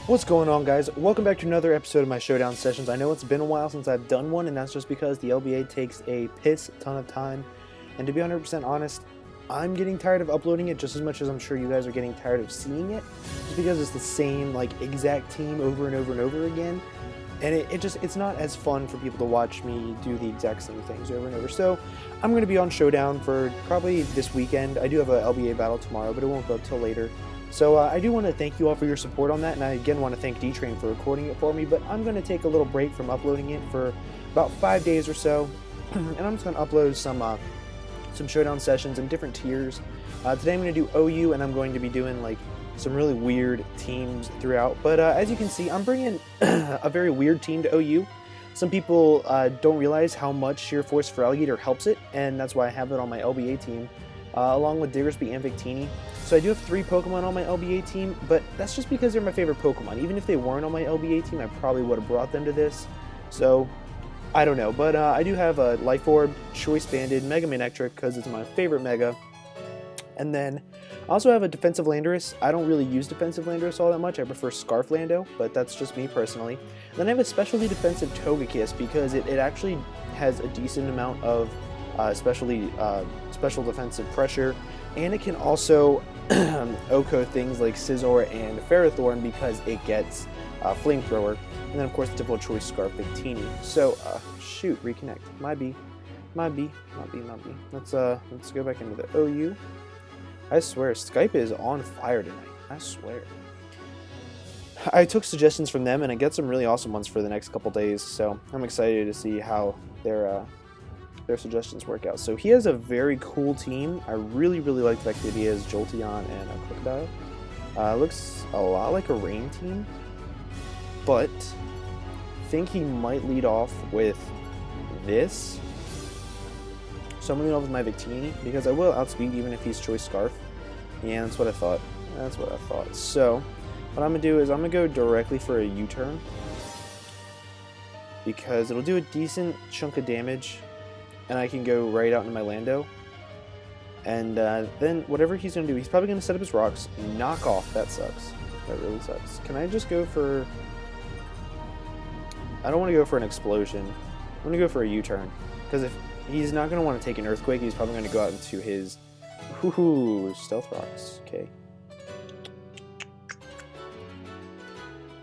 What's going on, guys? Welcome back to another episode of my Showdown sessions. I know it's been a while since I've done one, and that's just because the LBA takes a piss ton of time. And to be 100% honest, I'm getting tired of uploading it just as much as I'm sure you guys are getting tired of seeing it. Just because it's the same, exact team over and over and over again. And it's not as fun for people to watch me do the exact same things over and over. So I'm going to be on Showdown for probably this weekend. I do have a LBA battle tomorrow, but it won't go up till later. So I do want to thank you all for your support on that, and I again want to thank D-Train for recording it for me, but I'm going to take a little break from uploading it for about 5 days or so, and I'm just going to upload some Showdown sessions in different tiers. Today I'm going to do OU, and I'm going to be doing some really weird teams throughout, but as you can see, I'm bringing a very weird team to OU. Some people don't realize how much Sheer Force for Alligator helps it, and that's why I have it on my LBA team, along with Diggersby and Victini. So I do have 3 Pokemon on my LBA team, but that's just because they're my favorite Pokemon. Even if they weren't on my LBA team, I probably would have brought them to this. So, I don't know. But I do have a Life Orb, Choice Banded, Mega Manectric, because it's my favorite Mega. And then, I also have a Defensive Landorus. I don't really use Defensive Landorus all that much. I prefer Scarf Lando, but that's just me personally. And then I have a Specialty Defensive Togekiss, because it actually has a decent amount of special defensive pressure, and it can also OHKO things like Scizor and Ferrothorn because it gets Flamethrower, and then of course the typical Choice Scarf Victini. So shoot, reconnect. My B. Let's go back into the OU. I swear, Skype is on fire tonight. I swear. I took suggestions from them, and I get some really awesome ones for the next couple days. So I'm excited to see how their suggestions work out. So he has a very cool team. I really like the fact that he has Jolteon and a Crocodile. Looks a lot like a Rain team, but I think he might lead off with this. So I'm going to lead off with my Victini, because I will outspeed even if he's Choice Scarf. Yeah, that's what I thought. So what I'm going to do is I'm going to go directly for a U-turn, because it'll do a decent chunk of damage, and I can go right out into my Lando. And then whatever he's going to do, he's probably going to set up his rocks. Knock off. That sucks. That really sucks. Can I just go for... I don't want to go for an explosion. I'm going to go for a U-turn. Because if he's not going to want to take an Earthquake, he's probably going to go out into his... Stealth Rocks. Okay.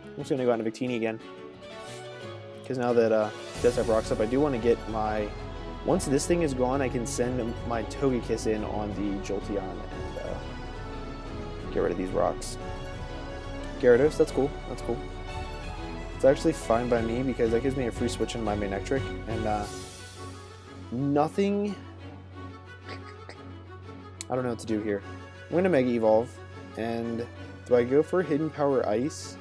I'm just going to go out into Victini again. Because now that he does have rocks up, I do want to get my... Once this thing is gone, I can send my Togekiss in on the Jolteon and get rid of these rocks. Gyarados, that's cool. It's actually fine by me, because that gives me a free switch in my Manectric, and nothing... I don't know what to do here. I'm going to Mega Evolve, and do I go for Hidden Power Ice?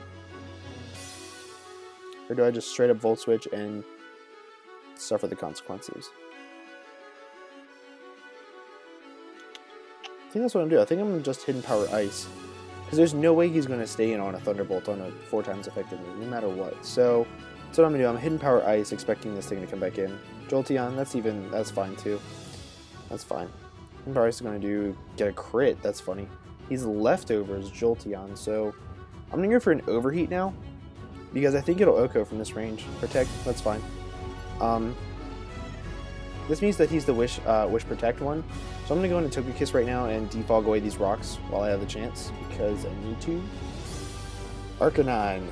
Or do I just straight up Volt Switch and suffer the consequences? I think that's what I'm doing. I think I'm going to just Hidden Power Ice. Because there's no way he's going to stay in on a Thunderbolt on a 4 times effective move, no matter what. So, that's what I'm going to do. I'm Hidden Power Ice, expecting this thing to come back in. Jolteon, that's fine too. That's fine. Hidden Power Ice is going to get a crit. That's funny. He's leftovers, Jolteon, so I'm going to go for an Overheat now, because I think it'll OHKO from this range. Protect, that's fine. This means that he's the Wish Protect one. So I'm going to go into Togekiss right now and defog away these rocks while I have the chance, because I need to. Arcanine.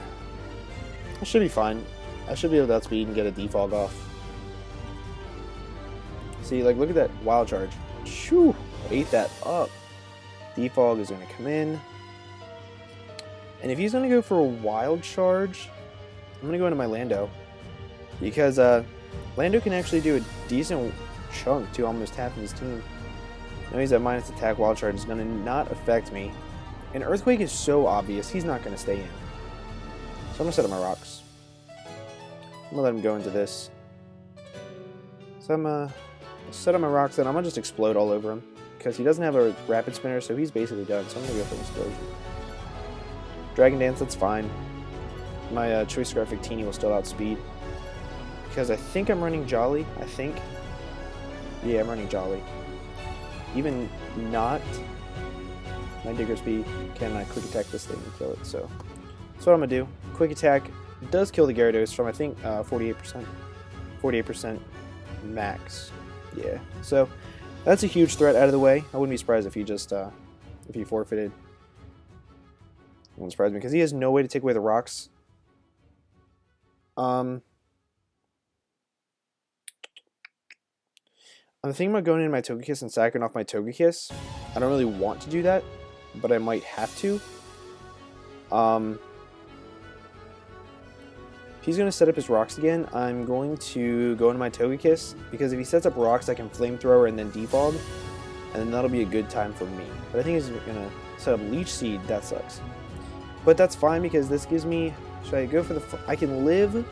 I should be fine. I should be able to outspeed and get a defog off. See, look at that Wild Charge. Shoo! Ate that up. Defog is going to come in. And if he's going to go for a Wild Charge, I'm going to go into my Lando. Because Lando can actually do a decent chunk to almost half of his team. Now he's at minus attack. Wild Charge is going to not affect me. And Earthquake is so obvious, he's not going to stay in. So I'm going to set up my rocks. I'm going to let him go into this. So I'm going to set up my rocks, and I'm going to just explode all over him. Because he doesn't have a Rapid Spinner, so he's basically done. So I'm going to go for an explosion. Dragon Dance, that's fine. My Choice Scarf Victini will still outspeed. Because I think I'm running Jolly. I think. Yeah, I'm running Jolly. Even not, my Diggersby can quick attack this thing and kill it, so So what I'm going to do, quick attack does kill the Gyarados from, I think, 48%. 48% max. Yeah, so that's a huge threat out of the way. I wouldn't be surprised if he just, if he forfeited. It wouldn't surprise me, because he has no way to take away the rocks. I'm thinking about going into my Togekiss and sacking off my Togekiss. I don't really want to do that, but I might have to. If he's going to set up his rocks again, I'm going to go into my Togekiss, because if he sets up rocks, I can Flamethrower and then Defog, and then that'll be a good time for me. But I think he's going to set up Leech Seed. That sucks. But that's fine, because this gives me... Should I go for the... I can live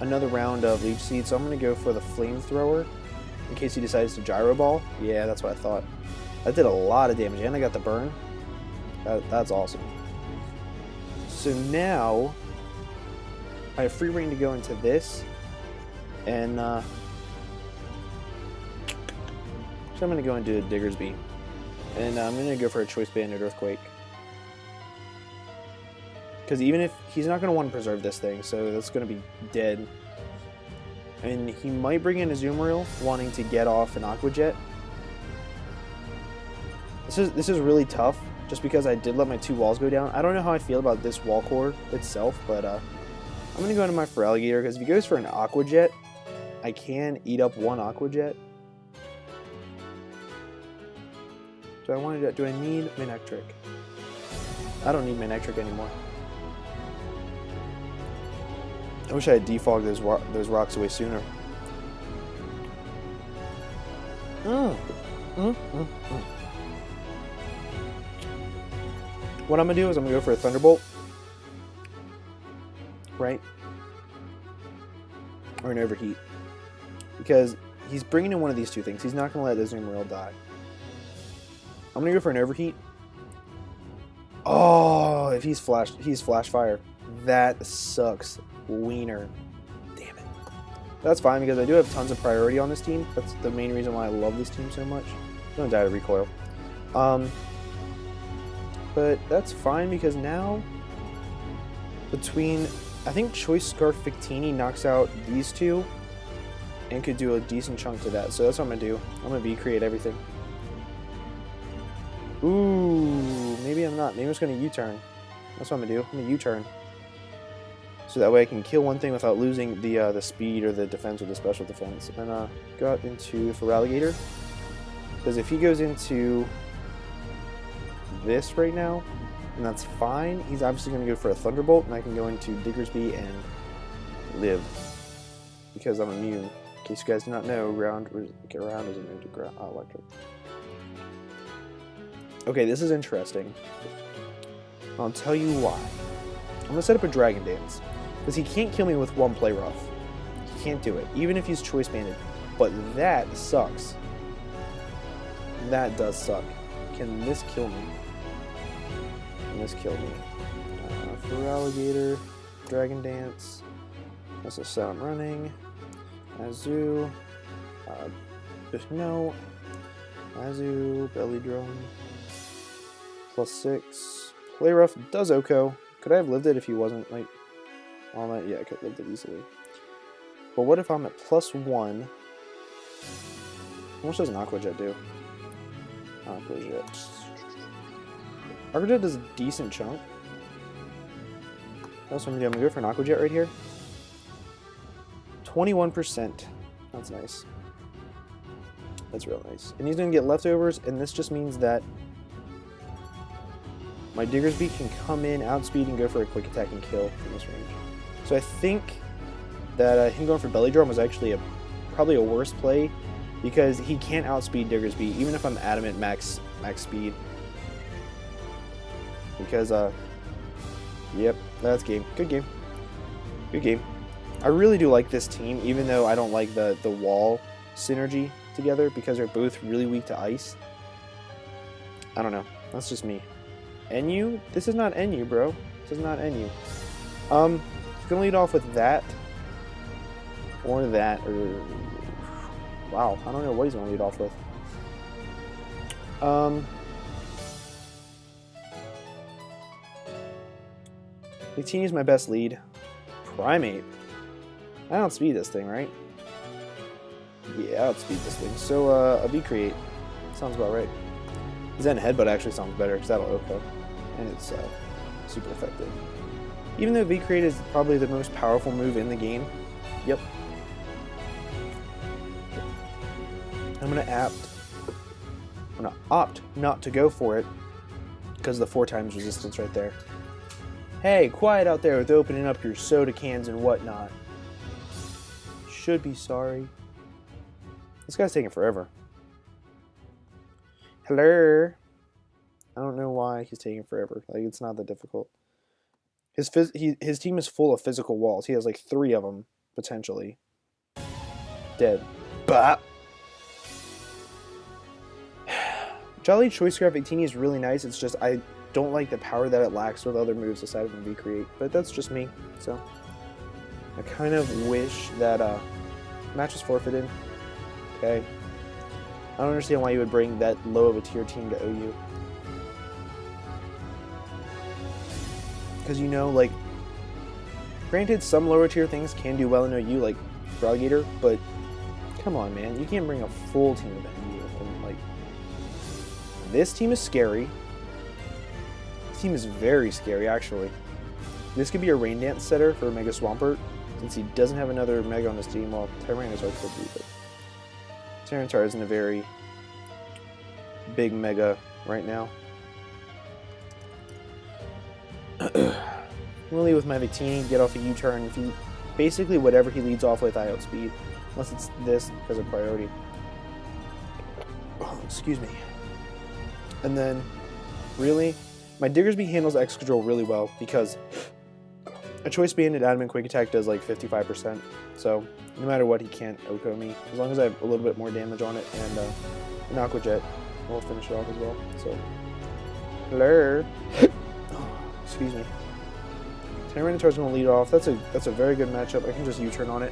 another round of Leech Seed, so I'm going to go for the Flamethrower, in case he decides to Gyro Ball. Yeah, that's what I thought. That did a lot of damage, and I got the burn. That's awesome. So now... I have free reign to go into this, and so I'm going to go into Diggersby, and I'm going to go for a Choice Banded Earthquake, because even if he's not going to want to preserve this thing, so that's going to be dead, and he might bring in a Azumarill, wanting to get off an Aqua Jet. This is really tough, just because I did let my 2 walls go down. I don't know how I feel about this wall core itself, but I'm going to go into my Feraligatr, because if he goes for an Aqua Jet, I can eat up 1 Aqua Jet. Do I need Manectric? I don't need Manectric anymore. I wish I had defogged those rocks away sooner. What I'm going to do is I'm going to go for a Thunderbolt. Right? Or an Overheat. Because he's bringing in one of these two things. He's not going to let the Azumarill die. I'm going to go for an Overheat. Oh, if he's Flash Fire. That sucks. Wiener. Damn it. That's fine, because I do have tons of priority on this team. That's the main reason why I love this team so much. I'm going to die to Recoil. But that's fine, because now between... I think Choice Scarf Victini knocks out these two and could do a decent chunk to that. So that's what I'm going to do. I'm going to V-create everything. Ooh, maybe I'm not. Maybe I'm just going to U-turn. That's what I'm going to do. I'm going to U-turn. So that way I can kill one thing without losing the speed or the defense or the special defense. And go out into Feraligatr. Because if he goes into this right now, and that's fine, he's obviously going to go for a Thunderbolt, and I can go into Diggersby and live. Because I'm immune. In case you guys do not know, ground is immune to electric. Okay, this is interesting. I'll tell you why. I'm going to set up a Dragon Dance. Because he can't kill me with 1 Play Rough. He can't do it, even if he's Choice Banded. But that sucks. That does suck. Can this kill me? Can this kill me? Feraligatr, Dragon Dance. That's a set I'm running. Azu. No. Azu, Belly Drum. +6. Play Rough does Oko. Could I have lived it if he wasn't, like, all that? Yeah, I could have lived it easily. But what if I'm at +1? How much does an Aqua Jet do? Aqua Jet. Aqua Jet does a decent chunk. That's what I'm going to do. I'm going to go for an Aqua Jet right here. 21%. That's nice. That's real nice. And he's going to get leftovers, and this just means that my Diggersby can come in, outspeed, and go for a quick attack and kill from this range. So I think that him going for Belly Drum was actually probably a worse play, because he can't outspeed Diggersby, even if I'm adamant max speed. Because, yep, that's game. Good game. Good game. I really do like this team, even though I don't like the wall synergy together, because they're both really weak to ice. I don't know. That's just me. NU? This is not NU, bro. This is not NU. Gonna lead off with that. Or that, or... Wow, I don't know what he's gonna lead off with. Victini is my best lead. Primate. I outspeed this thing, right? Yeah, I outspeed this thing. So, a V-Create. Sounds about right. Zen Headbutt actually sounds better, because that'll OHKO. And it's super effective. Even though V-Create is probably the most powerful move in the game. Yep. I'm gonna opt not to go for it because of the 4 times resistance right there. Hey, quiet out there with opening up your soda cans and whatnot. Should be sorry. This guy's taking forever. Hello. I don't know why he's taking forever. Like, it's not that difficult. His team is full of physical walls. He has like 3 of them potentially. Dead. Bop. Jolly Choice Scarf Victini is really nice. It's just I don't like the power that it lacks with other moves aside from V-Create. But that's just me. So I kind of wish that match was forfeited. Okay. I don't understand why you would bring that low of a tier team to OU. Because, you know, like, granted, some lower tier things can do well in OU, like Gatr, but come on, man. You can't bring a full team of OU. And, like, this team is scary. This team is very scary, actually. This could be a Rain Dance setter for Mega Swampert, since he doesn't have another Mega on his team. Well, Tyranitar could be, but Tyranitar isn't a very big Mega right now. I'm gonna lead with my Victini, get off a U-turn. If he basically whatever he leads off with, I outspeed, unless it's this because of priority. Oh, excuse me. And then, really, my Diggersby handles Excadrill really well because a Choice Banded Adamant Quick Attack does like 55%. So no matter what, he can't OHKO me as long as I have a little bit more damage on it, and an Aqua Jet will finish it off as well. So, hello. Excuse me. Tyranitar's going to lead off. That's a very good matchup. I can just U-turn on it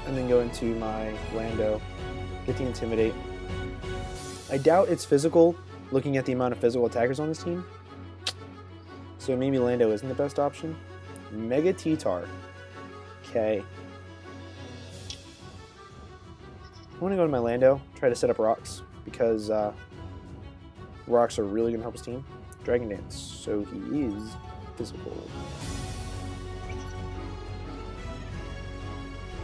and then go into my Lando, get the Intimidate. I doubt it's physical, looking at the amount of physical attackers on this team. So maybe Lando isn't the best option. Mega T-Tar. Okay. I want to go to my Lando, try to set up rocks, because rocks are really going to help his team. Dragon Dance, so he is physical.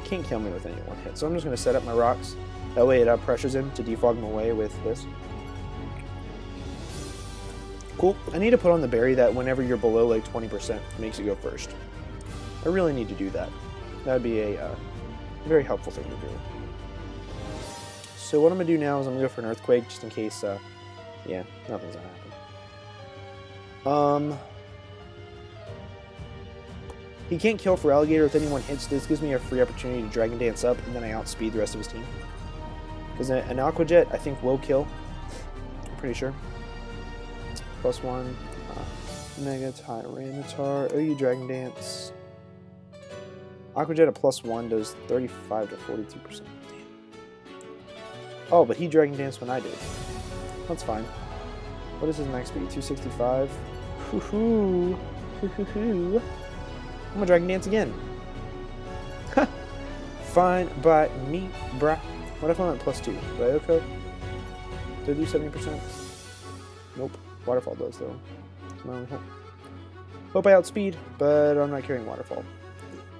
Can't kill me with any one hit, so I'm just going to set up my rocks. That way it pressures him to defog him away with this. Cool. I need to put on the berry that whenever you're below like 20% makes you go first. I really need to do that. That would be a very helpful thing to do. So what I'm going to do now is I'm going to go for an Earthquake just in case, yeah, nothing's going to happen. He can't kill for Alligator with any one hit, so this gives me a free opportunity to Dragon Dance up, and then I outspeed the rest of his team. Because an Aqua Jet, I think, will kill. I'm pretty sure. +1. Mega Tyranitar. OU Dragon Dance. Aqua Jet at +1 does 35 to 42%. Oh, but he Dragon Danced when I did. That's fine. What is his max speed? 265. Hoo-hoo. Hoo-hoo-hoo. I'm gonna Dragon Dance again. Fine by me, bruh. What if I'm at +2? Do I OHKO? Did I do 70%? Nope. Waterfall does, though. Hope I outspeed, but I'm not carrying Waterfall.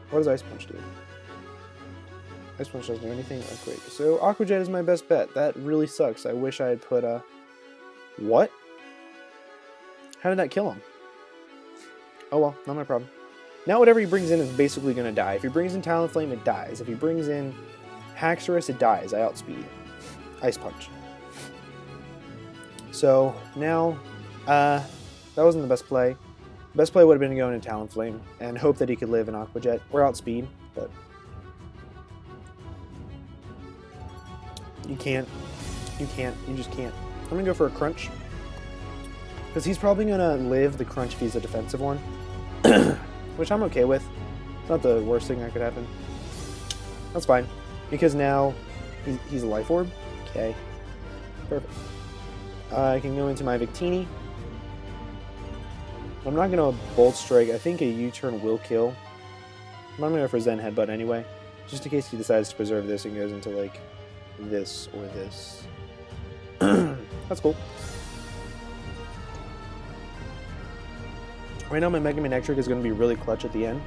What does Ice Punch do? Ice Punch doesn't do anything? Oh, great. So Aqua Jet is my best bet. That really sucks. I wish I had put a... What? How did that kill him? Oh well, not my problem. Now whatever he brings in is basically going to die. If he brings in Talonflame, it dies. If he brings in Haxorus, it dies. I outspeed. Ice Punch. So now, that wasn't the best play. The best play would have been to go into Talonflame and hope that he could live in Aqua Jet or outspeed, but you can't. You can't. You just can't. I'm going to go for a Crunch. Because he's probably going to live the Crunch if he's a defensive one. Which I'm okay with. It's not the worst thing that could happen. That's fine. Because now he's a Life Orb. Okay. Perfect. I can go into my Victini. I'm not going to Bolt Strike. I think a U-turn will kill. I'm going to go for Zen Headbutt anyway, just in case he decides to preserve this and goes into, like, this or this. That's cool. Right now, my Mega Manectric is going to be really clutch at the end,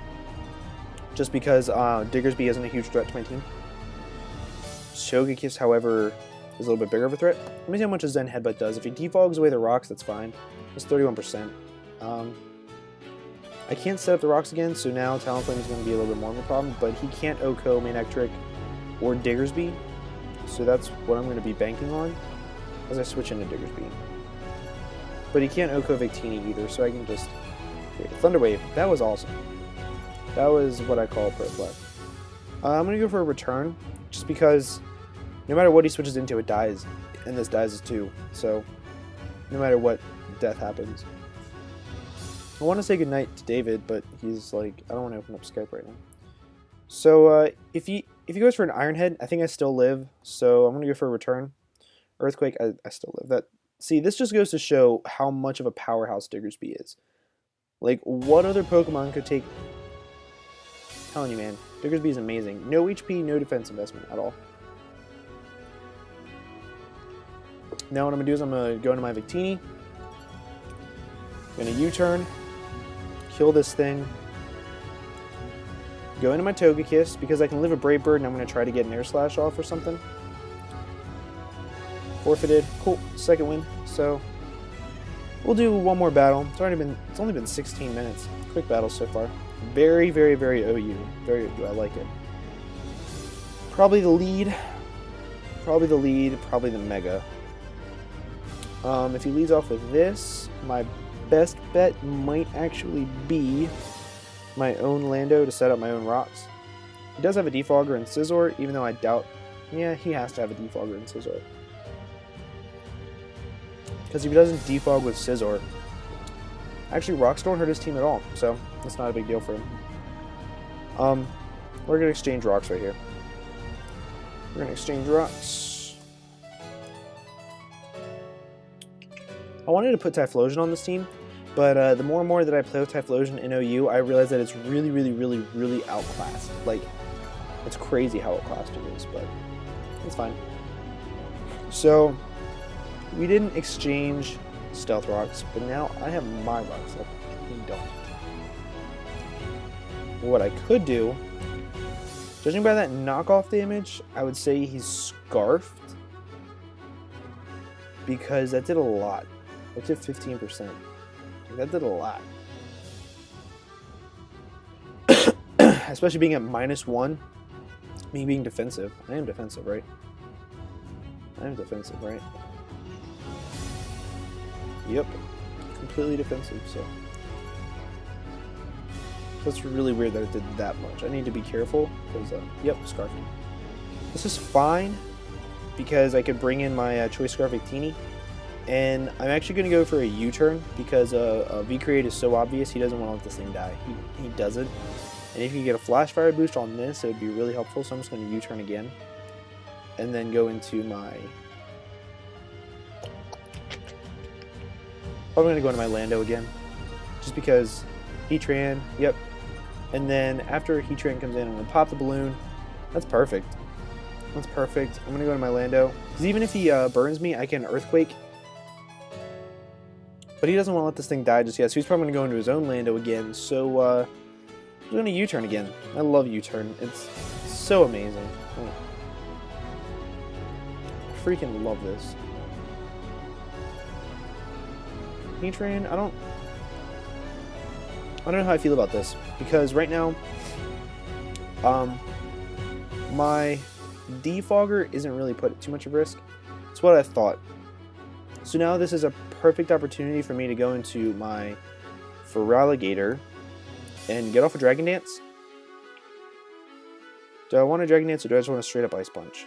just because Diggersby isn't a huge threat to my team. Shogakiss, however, is a little bit bigger of a threat. Let me see how much a Zen Headbutt does. If he defogs away the rocks, that's fine. It's 31%. I can't set up the rocks again, so now Talonflame is going to be a little bit more of a problem, but he can't OHKO Manectric or Diggersby, so that's what I'm going to be banking on as I switch into Diggersby. But he can't OHKO Victini either, so I can just... Thunder Wave, that was awesome. That was what I call a pro play. I'm going to go for a return, just because no matter what he switches into, it dies, and this dies too, so no matter what, death happens. I want to say goodnight to David, but he's like, I don't want to open up Skype right now. So if he goes for an Iron Head, I think I still live, so I'm going to go for a return. Earthquake, I still live. See, this just goes to show how much of a powerhouse Diggersby is. Like, what other Pokemon could take... I'm telling you, man, Diggersby is amazing. No HP, no defense investment at all. Now what I'm going to do is I'm going to go into my Victini. I'm going to U-turn. Kill this thing. Go into my Togekiss, because I can live a Brave Bird, and I'm going to try to get an Air Slash off or something. Forfeited. Cool. Second win. So, we'll do one more battle. It's only been 16 minutes. Quick battle so far. Very, very, very OU. Very OU. I like it. Probably the lead. Probably the Mega. If he leads off with this, my best bet might actually be my own Lando to set up my own rocks. He does have a Defogger and Scizor, even though I doubt... Yeah, he has to have a Defogger and Scizor. Because if he doesn't defog with Scizor... Actually, rocks don't hurt his team at all, so that's not a big deal for him. We're going to exchange rocks right here. We're going to exchange rocks. I wanted to put Typhlosion on this team, but the more and more that I play with Typhlosion in OU, I realize that it's really, really, really, really outclassed. Like, it's crazy how outclassed it is, but it's fine. So, we didn't exchange Stealth Rocks, but now I have my rocks up, and he don't. What I could do, judging by that knockoff damage, I would say he's Scarfed, because that did a lot. That did 15%. That did a lot. Especially being at -1. Me being defensive. I am defensive, right? I am defensive, right? Yep. Completely defensive, so. That's really weird that it did that much. I need to be careful, because, yep, Scarfed. This is fine, because I could bring in my Choice Scarf Victini. And I'm actually going to go for a U-turn, because V-Create is so obvious, he doesn't want to let this thing die. He doesn't. And if you get a Flash Fire boost on this, it would be really helpful, so I'm just going to U-turn again. And then go into my... I'm going to go into my Lando again. Just because Heatran, yep. And then after Heatran comes in, I'm going to pop the balloon. That's perfect. That's perfect. I'm going to go into my Lando. Because even if he burns me, I can Earthquake. But he doesn't want to let this thing die just yet, so he's probably going to go into his own Lando again. So, he's going to U-turn again. I love U-turn. It's so amazing. I freaking love this. Heatran, I don't know how I feel about this, because right now, my Defogger isn't really put at too much of risk. It's what I thought. So now this is a perfect opportunity for me to go into my Feraligatr and get off a Dragon Dance. Do I want a Dragon Dance, or do I just want a straight up Ice Punch?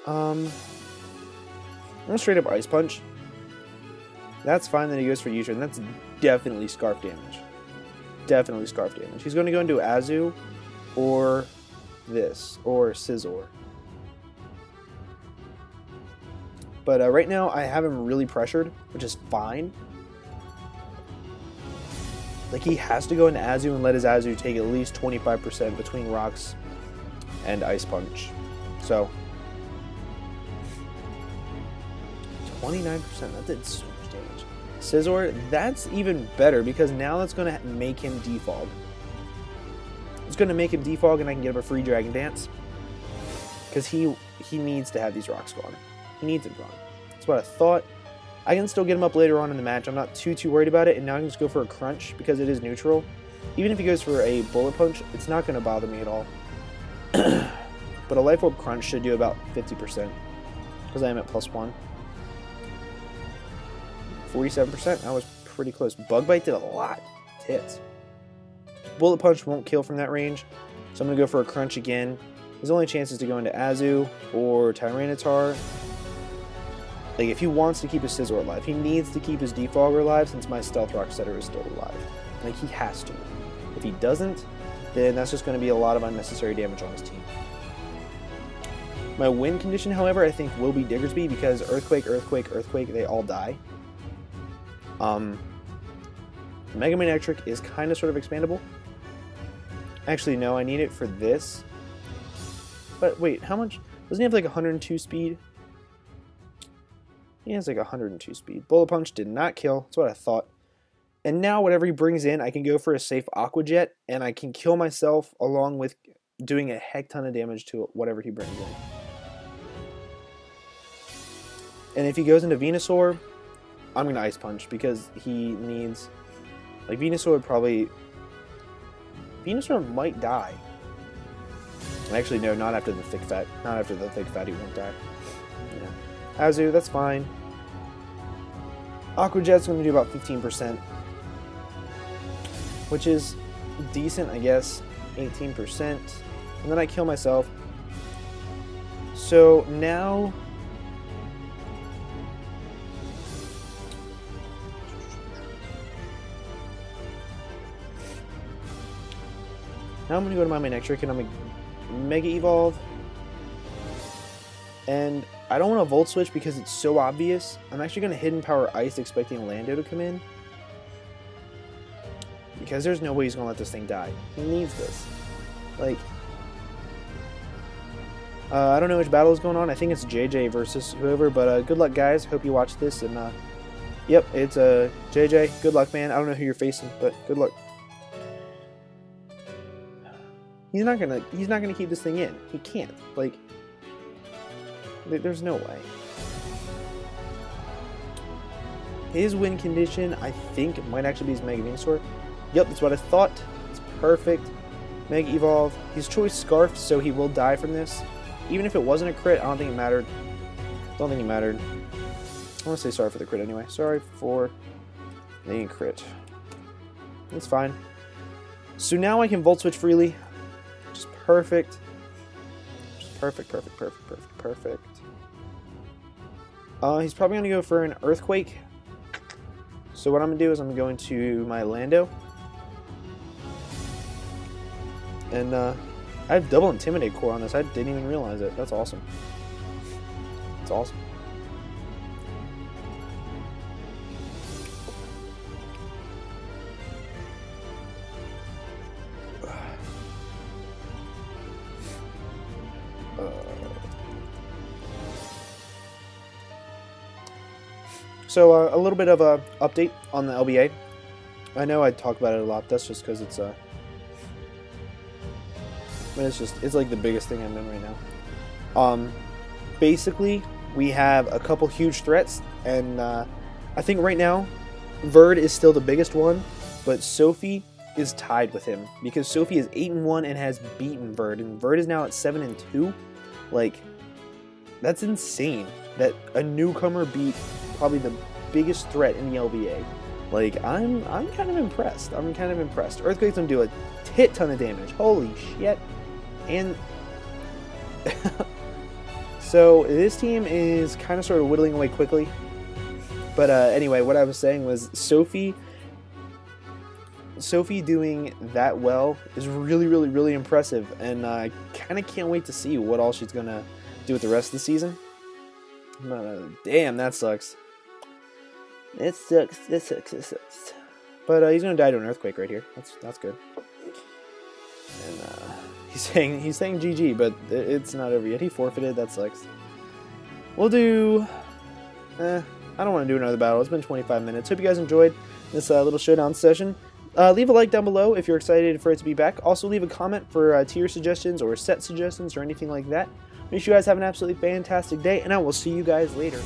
I'm gonna straight up Ice Punch. That's fine that he goes for U-turn. That's definitely Scarf damage. Definitely Scarf damage. He's going to go into Azu or this, or Scizor. But right now, I have him really pressured, which is fine. Like, he has to go into Azu and let his Azu take at least 25% between rocks and Ice Punch. So, 29%, that did so much damage. Scizor, that's even better because now that's going to make him defog. It's going to make him defog and I can get him a free Dragon Dance. Because he needs to have these rocks gone. He needs them gone. That's what I thought. I can still get him up later on in the match. I'm not too worried about it. And now I can just go for a Crunch because it is neutral. Even if he goes for a Bullet Punch, it's not going to bother me at all. But a Life Orb Crunch should do about 50%. Because I am at +1. 47%. That was pretty close. Bug Bite did a lot. Tits. Bullet Punch won't kill from that range. So I'm going to go for a Crunch again. His only chance is to go into Azu or Tyranitar. Like, if he wants to keep his Scizor alive, he needs to keep his Defogger alive since my Stealth Rock Setter is still alive. Like, he has to. If he doesn't, then that's just going to be a lot of unnecessary damage on his team. My win condition, however, I think will be Diggersby because Earthquake, Earthquake, Earthquake, they all die. Mega Manectric is kind of sort of expandable. Actually, no, I need it for this. But wait, how much? Doesn't he have like 102 speed? He has like 102 speed. Bullet Punch did not kill. That's what I thought. And now whatever he brings in, I can go for a safe Aqua Jet, and I can kill myself along with doing a heck ton of damage to whatever he brings in. And if he goes into Venusaur, I'm going to Ice Punch because he needs... Like, Venusaur would probably... Venusaur might die. Actually, no, not after the Thick Fat. Not after the Thick Fat, he won't die. Yeah. Azu, that's fine. Aqua Jet's going to do about 15%. Which is decent, I guess. 18%. And then I kill myself. So, now... Now I'm going to go to my Manectric and I'm going to Mega Evolve. And I don't want to Volt Switch because it's so obvious. I'm actually going to Hidden Power Ice expecting Lando to come in. Because there's no way he's going to let this thing die. He needs this. Like, I don't know which battle is going on. I think it's JJ versus whoever. But good luck, guys. Hope you watch this. And yep, it's JJ. Good luck, man. I don't know who you're facing, but good luck. He's not gonna keep this thing in. He can't. Like, there's no way. His win condition, I think, might actually be his Mega Venusaur. Yep, that's what I thought. It's perfect. Mega Evolve. He's choice Scarf, so he will die from this. Even if it wasn't a crit, I don't think it mattered. Don't think it mattered. I want to say sorry for the crit anyway. Sorry for the crit. It's fine. So now I can Volt Switch freely. Just perfect. Just perfect. He's probably going to go for an Earthquake. So what I'm going to do is I'm going to go into my Lando. And I have double Intimidate Core on this. I didn't even realize it. That's awesome. That's awesome. So a little bit of a update on the LBA. I know I talk about it a lot. That's just because it's I mean, it's like the biggest thing I'm doing right now. Basically, we have a couple huge threats, and I think right now, Verd is still the biggest one, but Sophie is tied with him because Sophie is 8-1 and has beaten Verd, and Verd is now at 7-2. Like, that's insane that a newcomer beat probably the biggest threat in the LBA. Like, I'm kind of impressed. Earthquake's gonna do a ton of damage. Holy shit. And so this team is kind of sort of whittling away quickly. But anyway, what I was saying was Sophie doing that well is really impressive, and I kind of can't wait to see what all she's gonna do with the rest of the season. Damn, that sucks. It sucks. This sucks. It sucks. But he's gonna die to an earthquake right here. That's good. And he's saying GG, but it's not over yet. He forfeited. That sucks. We'll do. I don't want to do another battle. It's been 25 minutes. Hope you guys enjoyed this little showdown session. Leave a like down below if you're excited for it to be back. Also, leave a comment for tier suggestions or set suggestions or anything like that. Make sure you guys have an absolutely fantastic day, and I will see you guys later.